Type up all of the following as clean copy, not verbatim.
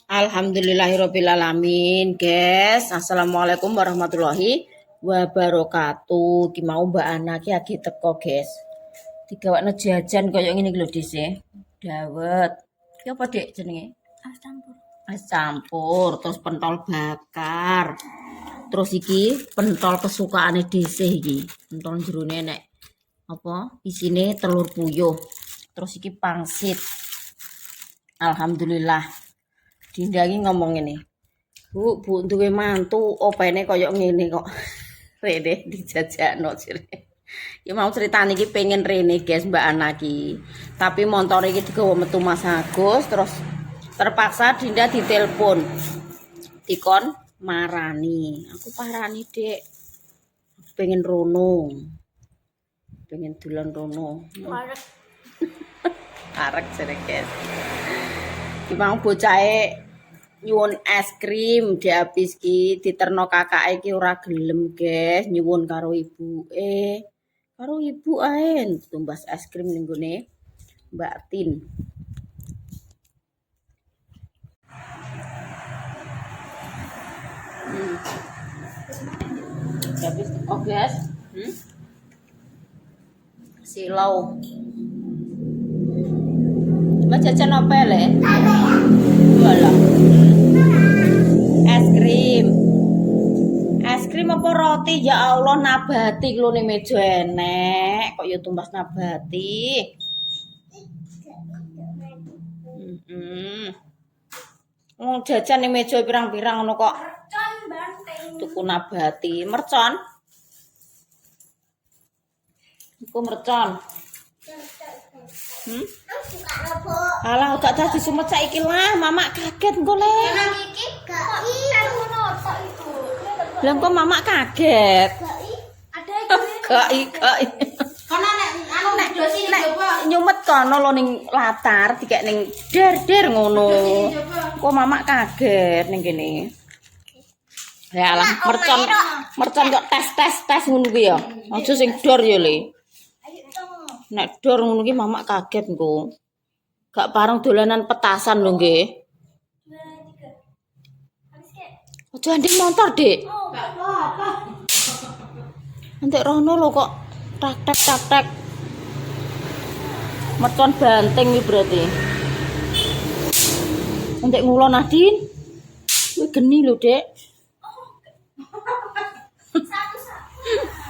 Alhamdulillahirobbilalamin, guys. Assalamualaikum warahmatullahi wabarakatuh. Ki mau Mbak Ana ki lagi teko, guys. Digawakno jajan koyo ngene iki lho, dhisik. Dawet. Ki apa, Dik, jenenge? Es campur. Es campur, terus pentol bakar. Terus iki pentol kesukaane dhisik iki. Pentol jerone nek apa? Isine telur puyuh. Terus iki pangsit. Alhamdulillah. Dinda iki ngomong ngene. Bu duwe mantu opene koyo ngene kok. Rene dijajakno jere. Ya mau ceritane iki pengen rene guys Mbak Ana ki. Tapi motor iki digawa metu Mas Agus terus terpaksa Dinda ditelepon. Dikon marani. Aku parani, Dek. Aku pengen rono. Pengen dolan rono. Arek. Arek jere guys. Ki mau bocahe nyuwun es krim dihabis ki diterno kakake ki ora gelem guys nyuwun karo ibuke karo ibu ae tumbas es krim ning gone Mbak Tin. Habis oh guys silau Mas jajan apa le? Walah. Es krim. Es krim apa roti? Ya Allah nabati lho ning meja enek. Kok ya tumbas nabati. Jajan ning meja pirang-pirang ngono kok. Tuku nabati. Mercon. Iku mercon. Alah gak dadi sumet saiki lah, Mama kaget engko le. Iki gak ngono tok itu. Lah kok Mama kaget. Ada iki. Gak. Kono nek anu nek dosi ning jowo. Nyumet kono lho ning latar dikek ning der ngono. Kok Mama kaget ning kene. Ya alah mercon kok tes ngono kuwi ya. Aja sing dor ya le. Nek dor ngono ki Mama kaget engko. Gak pareng dolanan petasan lho nggih. Aja anding motor, Dik. Gak apa-apa. Entek rono lho kok tak-tak. Mercon banteng iki berarti. Entek ngulon Adin. Kuwi geni lho, Dek. Satu-satu.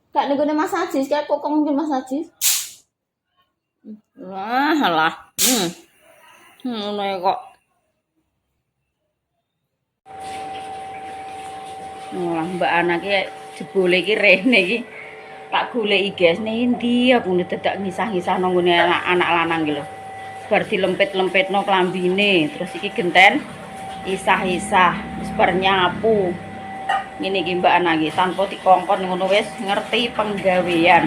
Gak nenggone Mas Ajis, kayak kok mungkin Mas Ajis. Alah. Ngono kok. Wah, Mbak Ana ki jebule iki rene iki tak goleki guys ning endi aku dadak ngisah-ngisah nang ngene anak lanang iki lho. Bar dilempit-lempitno klambine, terus iki genten isah-isah, wis bar nyapu. Ngene iki Mbak Ana iki tanpa dikongkon ngono wis ngerti penggawean.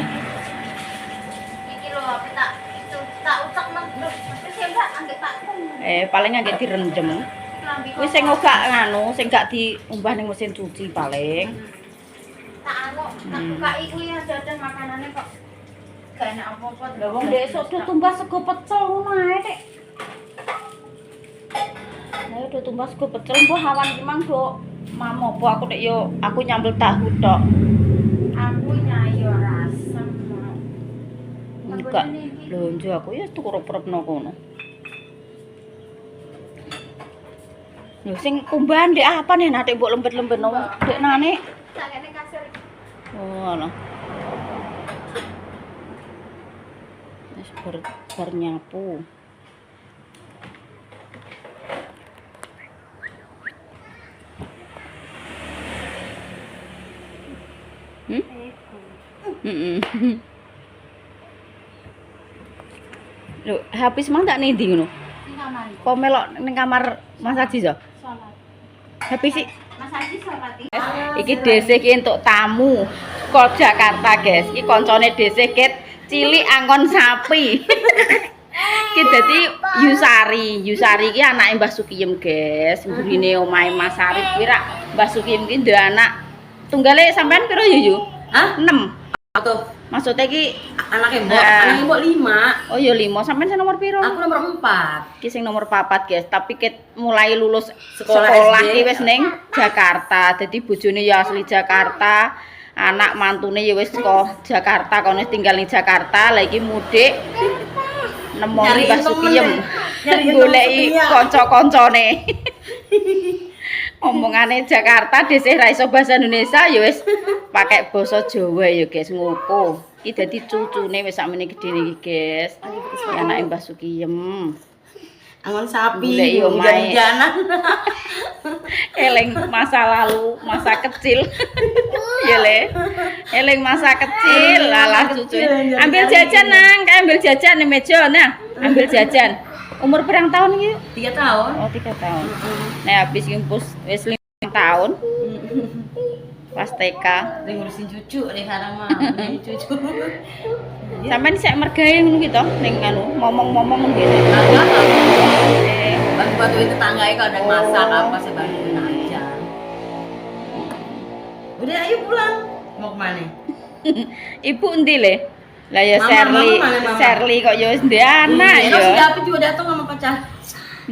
Iki lho apa tak utek nang terus enggak angge tak. Paling angge direndem. Wis sing gak nganu, sing gak diumbah ning mesin cuci paling. Tak anu, tak buka iki ya dadan makanane kok gak enak apa-apa. Lah wong besok do tumbas sego pecel ngono ae, Dik. Lah do tumbas sego pecel mbok hawan ki mang do Mamo, po aku nek yo aku nyambel tahu tok. Aku nyayo rasem. Enggak, lonjo aku ya tuku rep-repno kono. Lho sing kumbahan Dek apa nih nate mbok lempet-lempetno Dek nane? Sakene kasir. Oh, alah. Wis bar nyapu. Lho, habis mang tak nendi ngono? Ning kamar. Kok melok ning kamar Mas Ajis ya? Salat. Habis sih Mas Ajis salat. Iki dhisik ki entuk tamu kok Jakarta, guys. Iki koncone dhisik ket cilik angkon sapi. Ki dadi Yusari ki anake Mbah Sukiyem, guys. Mburine omahe Mas Arif ki rak Mbah Sukiyem ki ndek anak tunggale sampean piro ya, Yu? Hah? 6. Atuh. Maksudnya ki Anaknya mbok 5. Oh ya 5, sampean sing nomor piro? Aku nomor 4. Ki sing nomor 4, guys, tapi mulai lulus Sekolah ki wis ning Jakarta. Dadi bojone ya asli Jakarta, anak mantune ya wis saka Jakarta, kono tinggal ning Jakarta, lagi mudik nemoni Mbah Sukiyem. Goleki kanca-kancane. Omongane Jakarta dhisik ra iso basa Indonesia ya wis pakai basa Jawa ya guys, ngopo. Iki dadi cucune wis sakmene gedene iki guys. Anake Mbah Sukiyem. Angon sapi, jalan-jalan. Eling masa lalu, masa kecil. Ya le. Eling masa kecil, lalah cucu. Ambil jajan nang, ambil jajan nih meja nah. Ambil jajan. Umur berapa tahun iki? 3 tahun. Oh, 3 tahun. Nah, habis ngimpus wis 5 tahun. Pas TK. Ngurusin cucu nih sekarang mah, cucu. Sampeyan sik mergawe ngono ki to, ning anu, momong-momong ngono gitu. Bantu-bantuin tetangganya kalau ada yang masak apa saya bantuin aja. Udah ayo pulang. Mau kemana? Ibu endi le? Lah ya Sherly kok ya wis ndek anak ya. Si David juga datang sama pacar.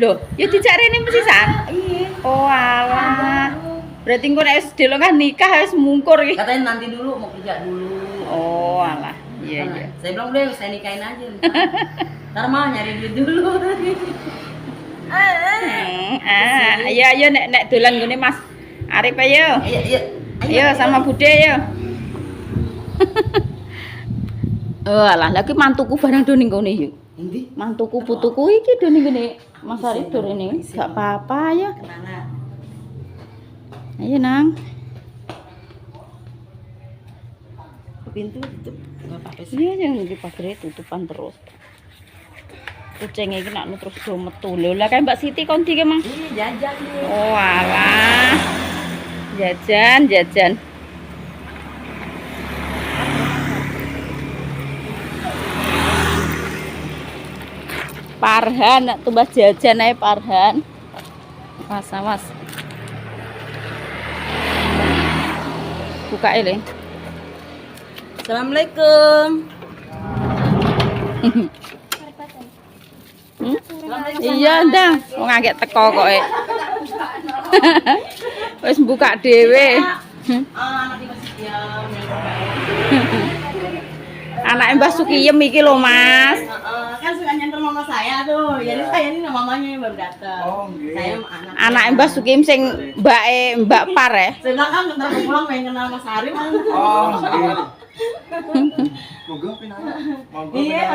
Loh, ya dijak rene mesisan. Iya. Oh alah. Berarti engko nek wis delongan nikah wis mungkur iki. Katanya nanti dulu mau kerja dulu. Oh alah. Iya iya. Saya bilang udah saya nikahin aja. Ntar mah nyari duit dulu. Ayo nek dolan ngene Mas Arif ayo. Ayo sama Bude ayo. Oh alah, lagi mantuku barang do ning kene yuk. Endi? Mantuku putuku iki do ning kene. Mas Arif do rene. Gak apa-apa ya. Ayo nang. Pintu tutup. Enggak apa-apa sih. Iya yang di pagar tutupan terus. Kucing iki nak terus do metu. Lho lah kayak Mbak Siti kon ndi ki, Mang? Iya jajan deh. Oh alah. Jajan. Parhan nak tumbas jajan ae Parhan. Awas. Buka ele. Assalamualaikum. Iya ndang, wong ngagek teko kok e. Wis buka dhewe. Anake Mbah Sukiyem iki lho, Mas. Kan suka nyanter mama saya tuh. Jadi saya ini mamanya yang baru datang. Oh, nggih. Saya Anake Mbah Sukiyem sing Mbak Par ya. Saya bilang kan bentar aku pulang pengen kenal Mas Arif. Oh, nggih. Monggo pinaya. Monggo. Iya,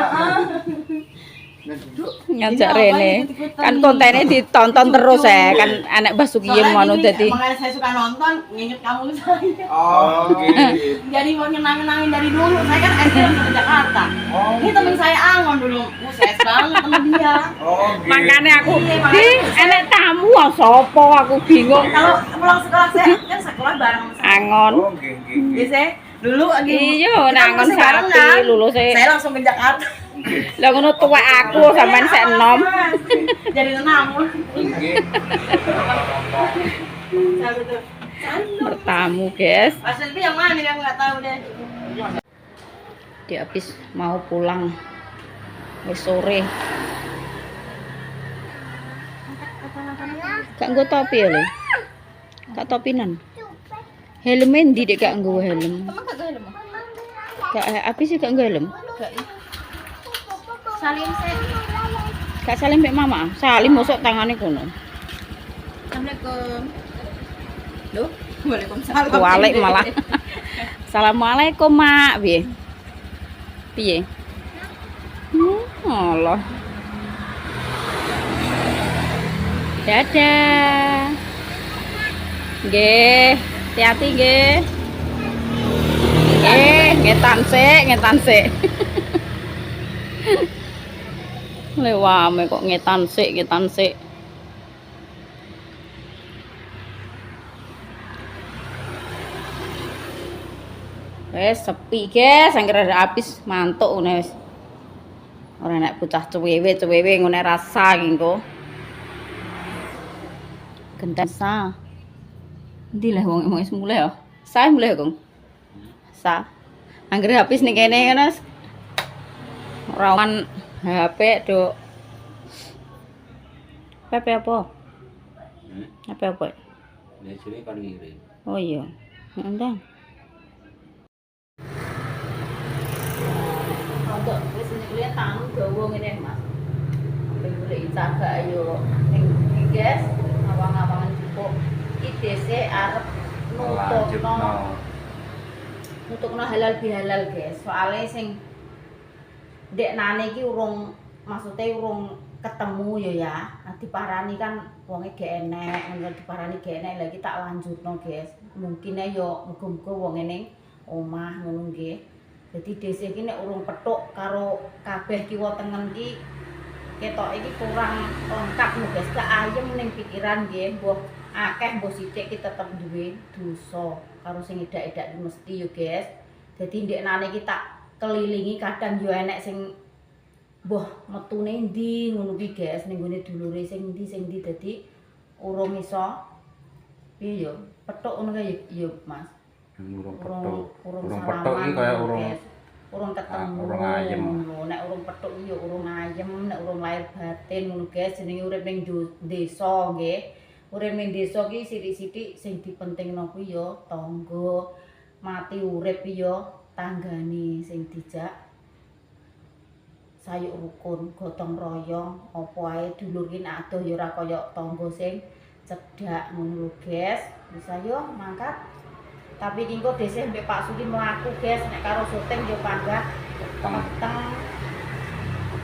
Ngajak rene. Kan kontennya ditonton terus ya, kan anak Mbah Sukiyem ngono dadi. Makanya saya suka nonton, nginget kamu saya. Oh, nggih. Jadi mau ngenang-ngenangin dari dulu. Saya kan SD di Jakarta. Oh, Ini temen saya Angon dulu. Saya banget sama dia. Oh, nggih. Makane aku, "Di, enek tamu sapa?" Aku bingung. Kalau pulang sekolah saya kan sekolah bareng sama saya. Angon. Oh, nggih, nggih. Biasa dulu lagi. Iya, kita nangon masih bareng, Sati kan? lulus e. Saya langsung ke Jakarta. Lah ngono tuwek aku sampean sek enom. Jadi tenamu. Nggih. Bertamu, guys. Pas itu yang mana yang nggak tahu deh. Dia habis mau pulang. Wis sore. Gak nggo topi ya, Le? Gak topinan. Helm endi dek gak nggo helm? Gak habis sih gak nggo helm. Salim saya. Gak salim mek mama. Salim mosok tangane kono. Assalamualaikum. Loh, waalaikumsalam. Walik malah. Assalamualaikum, Mak. Piye? Piye? Allah. Dadah. Nggih, hati-hati nggih. Ngetan sik. Lewame kok ngetan sik. Wes sepi guys, angger habis mantuk ngene wis. Ora nek bocah cewewe ngene rasa iki engko. Gentan sa. Endi lah wong wis mulai ya? Sa mulai, Kong. Sa. Anggere habis ning kene kan Mas. Rawan HP, Dok. HP apa? HP apa? Nek jere kan ngirim. Oh iya. Entah. Untuk wis nyekle tamu dawa ngene Mas. Sampai golek cagak ayo ning guys, awang-awangan cukup. Iki dhisik arep nutupno halal bihalal guys. Soale sing ndek nane iki urung maksudnya urung ketemu ya. Nah, diparani kan wonge gak enek, ngono diparani gak enek lagi tak lanjutno guys. Mungkin yo muga-muga wonge ning omah ngono nggih. Jadi dhisik iki nek urung petuk karo kabeh kiwa tengen iki ketok iki kurang lengkap lho guys. Keayem ning pikiran nggih, mbuh akeh mbuh sithik iki tetep duwe dosa karo sing edak-edak mesti yo guys. Dadi ndeknane iki tak kelilingi kadang yo enek sing mbuh metune ndi ngono ki guys ning gone dulure sing ndi dadi urung iso piye yo petuk ngono kae yo Mas. Urung Urung petuk iki kaya urung ketemu urung ayem. nek urung petuk iki yo urung ayem nek urung lahir batin ngono guys jenenge urip ning desa nggih urip ning desa ki sithik-sithik sing dipentingno kuwi yo tangga mati urip yo tanggane sing dijak sayuk rukun gotong royong apa ae dulur ki nek adoh ya ora kaya tangga sing cedhak ngono lho guys bisa yo mangkat. Tapi iki kok dhisik mbek Pak Sudi mlaku guys nek karo syuting yo panggah peteng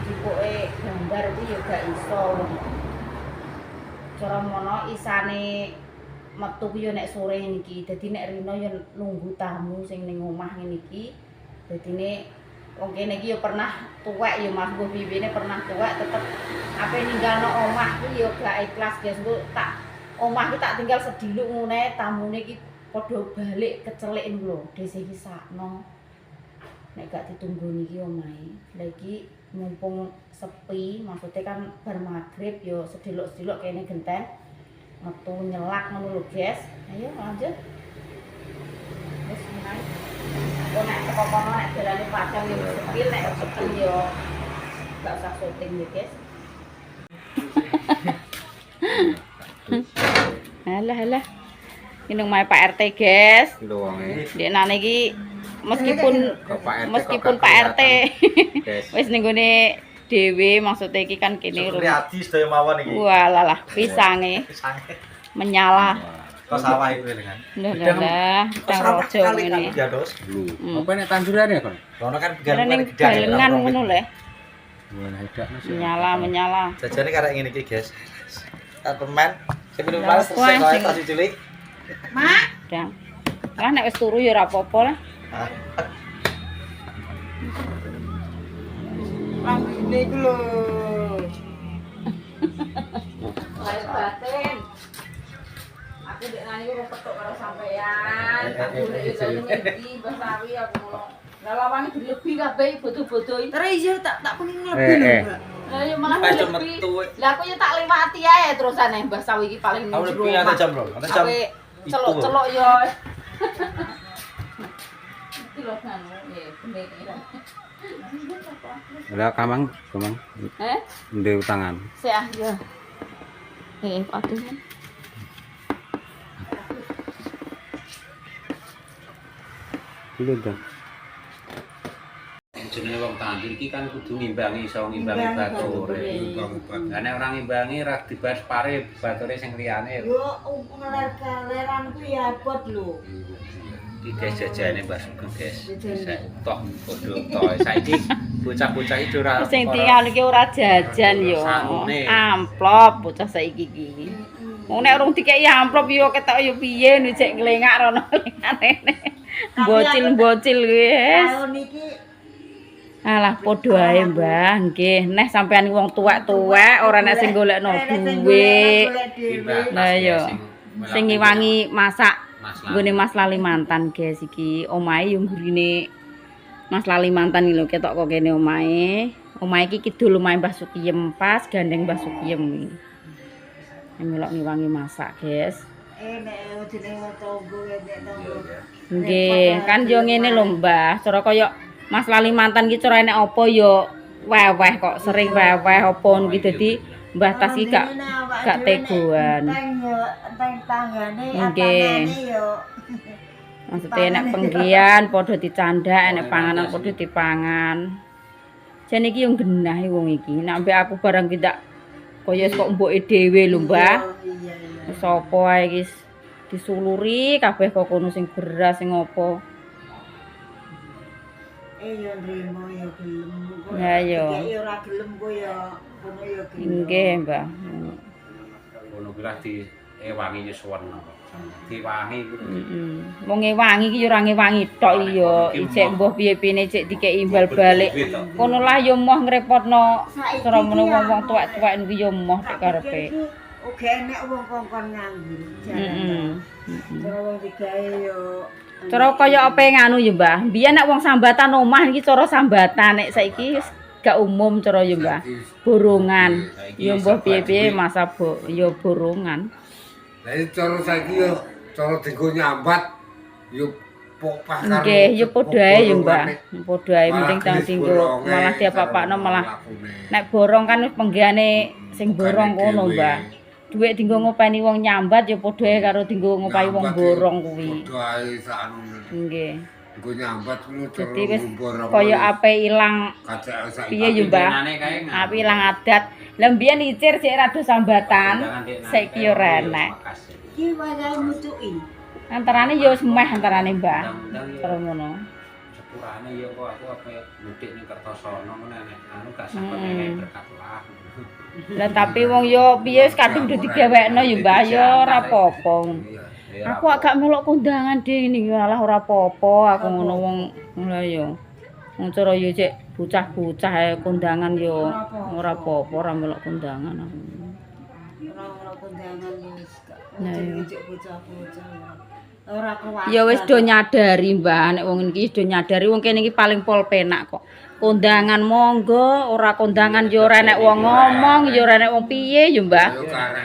dipoke gambar iki yo gak iso. Cara mono isane metu ki yo nek sore niki. Dadi nek Rino yo nunggu tamu sing ning omah ngene iki. Dadine wong kene iki yo pernah tuwek yo Mas Mbah Bibine pernah tuwek tetep ape ninggalno omah ki yo gak ikhlas guys. Engko tak omah ki tak tinggal sediluk ngene tamune ki padha balik kecelik lho dhisik iki sakno nek gak ditunggu niki omahe lha iki mumpung sepi maksudnya kan bar magrib yo sediluk-sediluk kene genten metu nyelak ngono lho guys ayo lanjut wis mulai kok nek teko kono nek dalane padang yo sepi nek sepi yo gak usah syuting ya guys. Alah ini mae Pak RT guys. Ndeknane iki meskipun Pak RT wis ning gone dhewe maksudnya iki kan kene Riyadi sedaya mawon iki. Walah pisange menyala. Kok sawah iku dengan. Lah, tang rojo ngene. Ya, Dos. Apa nek tanjurane kon? Kono kan Ning galengan ngono lho. Menyala. Jajane karek ngene iki, guys. Permen sing minum panas sing kowe tas cilik. Mak, Dang. Lah nek wis turu ya ora apa-apa lah. lambene iku lho. Lahir batin. Aku ndek nani kok petuk karo sampean. Tak golek yo ngendi Mbah Sawi aku ngono. Lah lawange dilebih kabeh bodo-bodoi. Terus iya tak pengen lebih lho, Mbak. Lah yo malah Pas dilebih. metu. Lah aku yo tak liwati ae terusane Mbah Sawi iki paling Aku lebih ate jam, Bro. Ate jam. Celok-celok yo. Iki lho kan, bener iki. Lah kamang. Ndek tangan. Sik ah yo. Aduh. Dulu dong. Jenenge wong tandur iki kan kudu ngimbangi iso ngimbangi bature. Lah nek ora ngimbangi ra dibahas pare bature sing liyane. Yo galeran ku ya abot lho. Iki guys jajane Mbak Sugeng guys. Toh podo toh saiki bocah-bocah iki ora Sing tinggal iki ora jajan yo. Amplop bocah saiki iki. Wong nek urung dikeki amplop yo ketok yo piye njek nglengak rono lengane. Bocil-bocil guys. Tahun iki Alah padha ae Mbah, nggih. Neh sampean wong tuwek-tuwek ora nek sing golekno dhuwit. Lah yo sing ngiwangi masak nggone Mas Lalimantan guys iki. Omahe yo mburine Mas Lalimantan iki lho ketok kok kene omahe. Omahe iki kidul omahe Mbah Sukiyem pas gandeng Mbah Sukiyem iki. Melok ngiwangi masak guys. nek jenenge tonggo nek tonggo. Nggih, kan yo ngene lho Mbah, cara kaya Mas Lali mantan ki cara enek apa yo weweh kok sering weweh apa iki dadi Mbah Tas ki gak tegoan. Enteng tanggane Nggih. yo. Maksudnya enek penggian padha dicandak, enek panganan padha dipangan. Jan iki yo genah wong iki. Nek ambek aku barang ki tak kaya kok mboke dhewe lho Mbah. Iya iya. Sapa ae iki disuluri kabeh kok kono sing beras sing apa. Yo nrimo yo gelem. Ya yo. Yo ora gelem kok yo kono yo gelem. Nggih, Mbah. Ngono kuwi lah diewangi nyuwun. Diwangi kuwi. Heeh. Wong ngewangi iki yo ora ngewangi tok yo, ijek mbah piye-piyene cek dikeki imbal balik. Kono lah yo moh ngrepotno cara meneng wong-wong tuwek-tuwek niku yo moh tek karepe. Oke enek wong kongkon nganggur. Heeh. Cara wong digawe yo Cara kaya apa nganu ya Mbah. Biyen nek wong sambatan omah iki cara sambatan nek saiki gak umum cara ya Mbah. Borongan. Ya mbah piye-piye masa ya borongan. Lah iki cara saiki yo cara dienggo nyambat yo popah karo. Nggih, ya padha ae ya Mbah. Padha ae mending tang dinggo malah diapa-apakno malah nek borong kan wis penggane sing borong kono Mbah. Duit dinggo ngopeni wong nyambat ya padha ae karo dinggo ngopahi wong borong kuwi. Padha ae sakno. Nggih. Dienggo nyambat ngono cara Dadi wis borong. kaya ape ilang Kacake saiki. piye ya Mbah? Ape ilang adat. Lah mbiyen icir sik rada sambatan, saiki yo ora enek. iki wayahe mucuki. Antarane yo semeh antarane Mbah. Karo ngono. Sepurane ya kok aku ape mudik ning Kertosono ngono nek anu gak sampe enek berkat lah. Lah tapi wong yo piye wis kadung do digawekno ya Mbah yo ora apa-apa. Aku agak melok kondangan dene malah ora apa-apa aku ngono wong lha yo. Wong cara yo cek bocah-bocah ae kondangan yo ora apa-apa ora melok kondangan aku. Ora kondangan wis gak. Nah, iya. Cek bocah-bocah. Ora kuat. Ya wis do nyadari Mbah nek wong iki do nyadari wong kene iki paling pol penak kok. Kondangan monggo, ora kondangan ya ora enek wong ngomong, ya ora enek wong piye ya Mbah.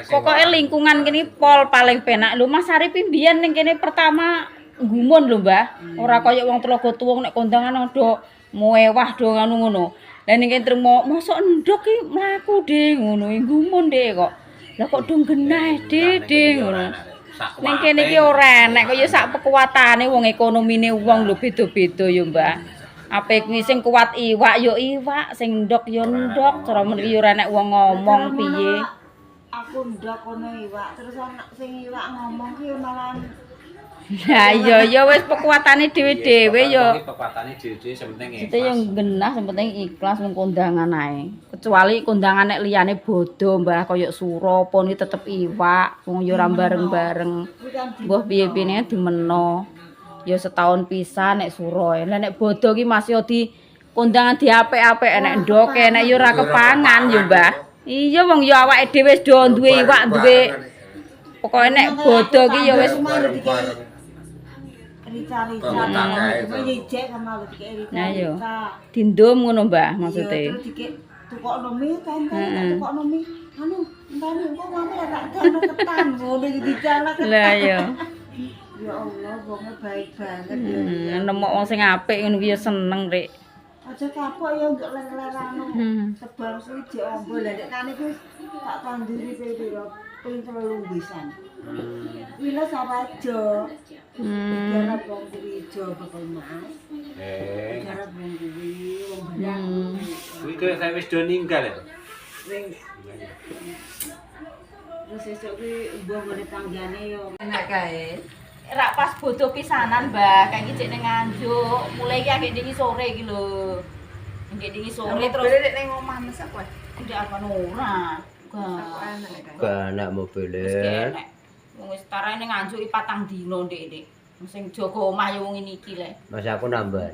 Pokoke lingkungan kene pol paling penak. Lho Mas Arif mbiyen ning kene pertama gumun lho Mbah. Ora kaya wong Telaga Tuwung nek kondangan do mewah do ngono. Lah ning kene trimo mosok endhok ki mlaku De ngono, gumun De kok. Lah kok do genah De ngono. Ning kene iki ora enek kaya sak kekuatane wong ekonomine wong lho beda-beda ya Mbah. Ape kuwi sing kuat iwak yo iwak, sing ndok yo ndok, cara mriki yo ora enek wong ngomong piye. Aku ndok kono iwak, terus ana sing iwak ngomong ki malah Lah iya ya wis kekuatane dhewe-dhewe yo. Kekuatane dhewe-dhewe sementing Itu yang genah, yang penting ikhlas wong kondangan ae. Kecuali kondangan nek liyane bodo Mbah kaya suro apa ni tetep iwak, wong yo ora bareng-bareng. Mbah piye-piyene dimeno. Ya setahun pisan nek suro. Lah nek bodo ki masih di kondangan diapik-apik nek ndoke nek yo ora kepangan yo Mbah. Iya wong yo awake dhewe wis do duwe iwak duwe. Pokoke nek bodo ki yo wis rica-rica. Ijek sama dikek rica. Nah yo. Dindum ngono Mbah maksude. Terus dikek tukokno mie kan tukokno mie. Anu, entane kok mame tak ono ketan ngono iki dijalak. Lah yo. Ya Allah, wonge baik banget ya. Nemok wong sing apik ngono ki ya seneng Rek. Aja kapok ya nggak ler-lerano. Tebang kuwi jek ombo lah nek kane kuwi tak tanduri pira ping 3 wisan. Wila sawajo. Jarak wong kuwi jo bakal Mas. Jarak wong kuwi wong banyak. Kuwi kaya wis do ninggal ya. Wis. Terus esuk kuwi mbah ngene tanggane yo Enak kae. Rak pas bodo pisanan, Mbak. Kayak iki cek ning Nganjuk. Mulai iki agek dingi sore iki lho. Agek dingi sore terus nek ning omah mesak kowe. tidak apa ora. Gak anak mobil. Wis kenek. Wong wis tarae ning Nganjuk iki 4 dino Ndek. Sing jaga omah ya wong ini iki le. Mas aku nambah.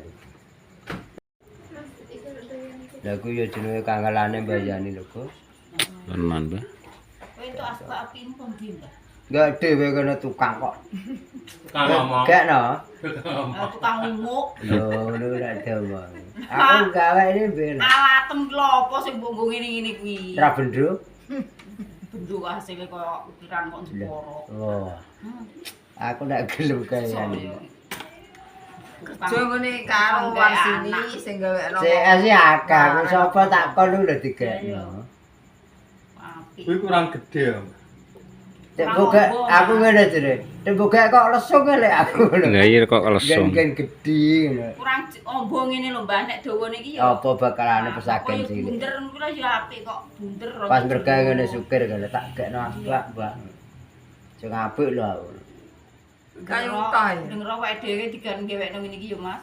Lah ku yo jenenge kangelane mbayani lho, Gus. Tenan, Mbah. Kowe entuk asbak api pun ndi, Mbak? Enggak dhewe kena tukang kok. Kang ngomong. Gak no. Tukang umuk. Yo ngono nek demong. Aku gawe ini ben. Alatem klopo sing mbok ngene-ngene kuwi. Ra bendro. bentuk hasilnya kaya ukiran kok jeporo. Oh. Aku ndak gelem kayane. Kerja ngene karo Warsini sing gawekno. CS akeh, aku sapa tak kon lho digekno. Apik. Kuwi kurang gede ya. Cek buka aku ngene jere. Cek buka kok lesung lek aku lho. Lah iya kok lesung. Gen gedhi ngono. Kurang ombo ngene lho Mbah nek dawane iki ya. Apa bakalane pesaken sih. Bunder kuwi lho ya apik kok bunder. Pas berkah ngene sukir kene tak gekno asbak, Mbak. Sing apik lho aku. Kayu utah. Denger awake dhewe digan gewekno ngene iki ya Mas.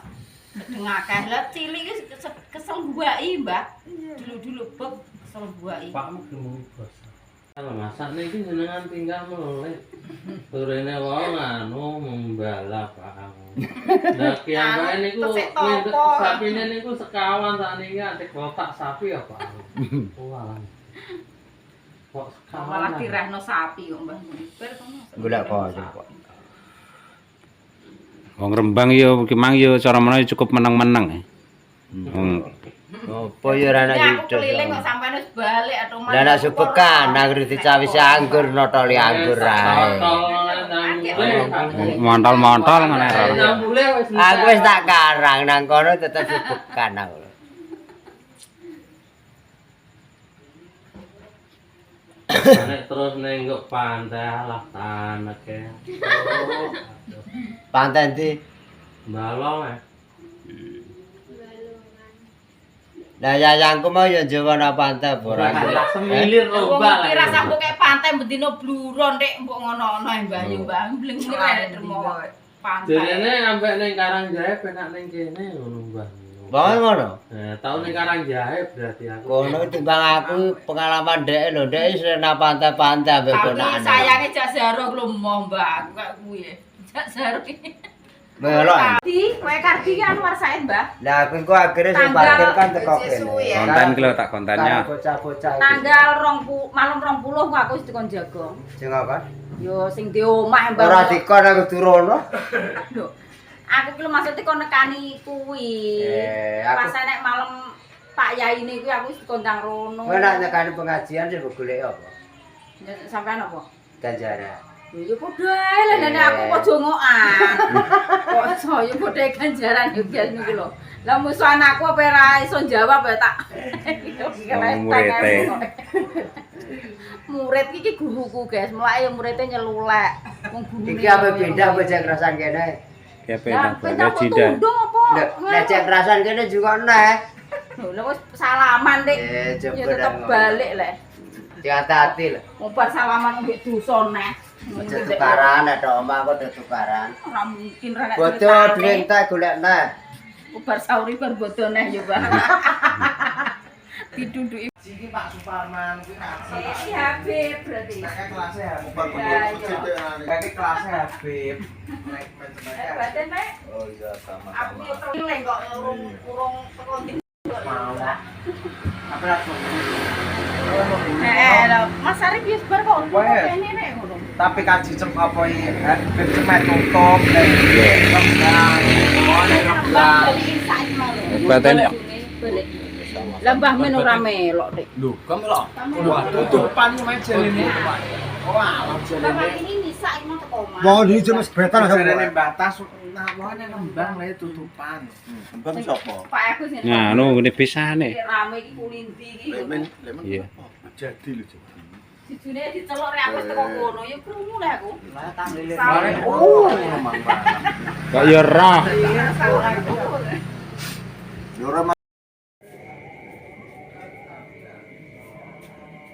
Deng akeh lah cilik iki kesel buaki Mbah. Dulu-dulu beb kesel buaki. Pakmu gelem bos. Kalau masak niki jenengan tinggal melek. Turene wae nganu membalap kamu. Lah kiambake niku sapine niku sekawan sakniki ate kotak sapi apa. Wah. Kok sekawan. Malah direhno sapi kok Mbah. Ber kono. Golek kok. Wong Rembang yo ki mang yo cara menawa cukup meneng-meneng. Apa ya ora ana Aku yuda. keliling kok sampean wis balik atau Lah nek subekan nang dicawisi anggur notoli anggur ae. Montol-montol ngene ra. Aku wis tak karang nang kono tetep subekan aku. Nek terus nenggok pantai lah tanake. Pantai ndi? Balong Lah yayangku mau yo Jawa nang pantai ora. semilir Wong lomba iki rasa mbok kek pantai bendino bluron nek mbok ngono-ngono Mbah yo Mbah mblengir ae termo pantai. Jenenge ambek ning Karangjahe penak ning kene ngono Mbah. Bae ngono. Tau ning Karangjahe berarti aku. Kono timbang aku pengalaman dhek lho, dhek wis nang pantai-pantai ambek Tapi ponakane. sayange Jak Zaro lho moh Mbah aku kaya kuwi. Jak Zaro iki. Melok. Kardi, kowe Kardi ki Anwar Said Mbah. Lah aku engko akhire sing parkir kan teko kene. Konten ki lho tak kontennya. Bocah-bocah iki. Tanggal 20 malam 20 kok aku wis dikon jaga. Sing apa? Yo sing di omah Mbah. Ora dikon aku turono. Lho. Aku ki lho maksudnya kon nekani kuwi. Pas nek malam Pak Yai ini kuwi aku wis dikondang rono. Kowe nek nekani pengajian sing golek apa? Sampean apa? Ganjaran. Ya padha ae lah nek aku kok jongokan. Kok saya padha ganjaran yo biyen niku lho. Lah musuh anakku apa ora iso jawab ya tak. Murite. Murid iki guruku guys, mulai ya muridnya nyelulek. Wong guru. Iki apa beda bocah kerasan kene? Ya beda jida. Nek cek kerasan kene juga nek. Lho wis salaman Dik. Ya coba tetep balik lek. Hati-hati lho. Ngobar salaman mbek dosa neh. Aja tukaran, ada omah kok udah tukaran. Ora mungkin ra nek. Bodo duwe entek golek neh. Ngobar sauri bar bodo neh ya, Bang. Diduduki. Iki Pak Suparman kuwi nasi. Iki Habib berarti. Kakek kelasnya Habib. Kakek kelasnya Habib. Naik Badan Nek. Oh iya Aku sama-sama. yo keliling kok urung teko ndi. Mau. Apa langsung? Lho, Mas Arif wis bar kok kene nek ngono. Tapi kaji cem apa iki? Habib cemet tutup dan kembang. Mbah balikin saiki mau. Badan Balik. Lah Mbah men ora melok, Dik. Lho, kamu lho. Wah, tutupan main jelene. Wah, Bapak jelene. ini bisa emang teko omah. Wong iki cuma sebetan Jelene batas nawone kembang le tutupan. Kembang sapa? Pak aku sing. Nah, ngene pisane. Rame iki kulinti iki. Iya. jadi lho jadi. Dijune dicelok rek aku wis teko kono ya krungu lek aku. Lah tanggile. Sampai- Memang Kok ya roh.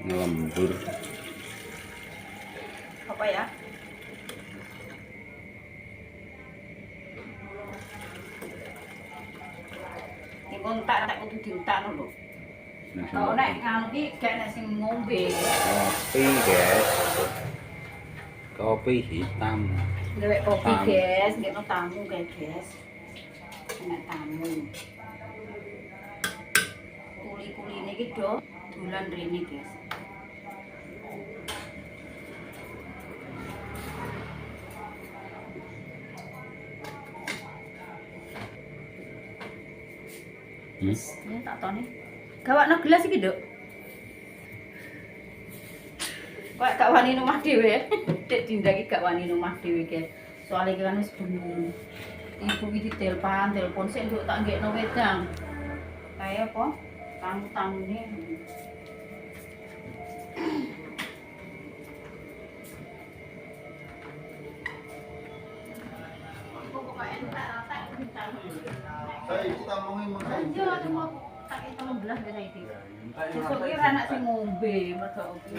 Lembur. Apa ya? Ini kontak tak kudu diutakno lho. Kalau nek nganu ki gak nek sing ngombe. Kopi, guys. Kopi hitam. Dewek kopi, Tamu. guys, ngene tamu kae, guys. Enak tamu. Kuli-kuline iki do dolan rene, guys. Ya tak tone. Gawakno gelas iki, Duk. Kok gak wani omah dhewe. Dek Dinda iki gak wani omah dhewe guys. Soale iki kan wis bengi. Ibu iki telepon sik nduk tak nggekno wedang. Kae apa? Tamu-tamune. Iya, cuma tak 13 wis iki. Sesuk iki ora anak sing ngombe mergo iki.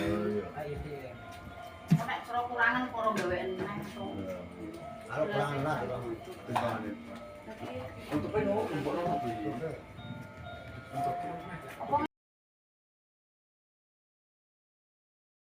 Nek cara kurangan para gawe eneh to. Kalau kurang lah, untuk